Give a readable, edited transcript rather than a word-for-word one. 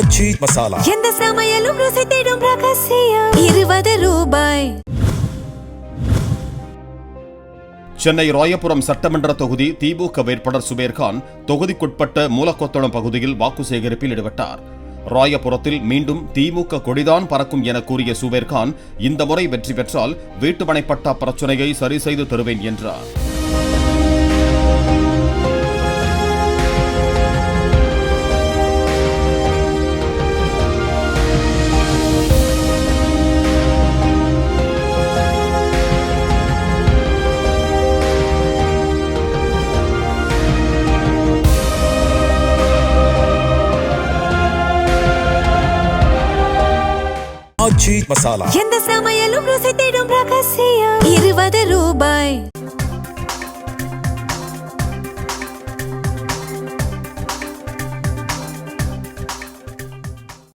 மசாலா எந்த சமையலும் ருசி தேடும் ரகசியம் 20 ரூபாய். சென்னை ராயபுரம் சட்டமன்ற தொகுதி திமுக வேட்பாளர் சுபேர்கான் தொகுதிக்குட்பட்ட மூலக்கொத்தளம் பகுதியில் வாக்கு சேகரிப்பில் ஈடுபட்டார். ராயபுரத்தில் மீண்டும் திமுக கொடிதான் பறக்கும் என கூறிய சுபேர்கான் இந்த முறை வெற்றி பெற்றால் வீட்டுமனை பட்டா பிரச்சனையை சரி செய்து தருவேன் என்றார். மசாலா எந்த சமையலும் ருசி தேடும் ரகசியம் 20 ரூபாய்.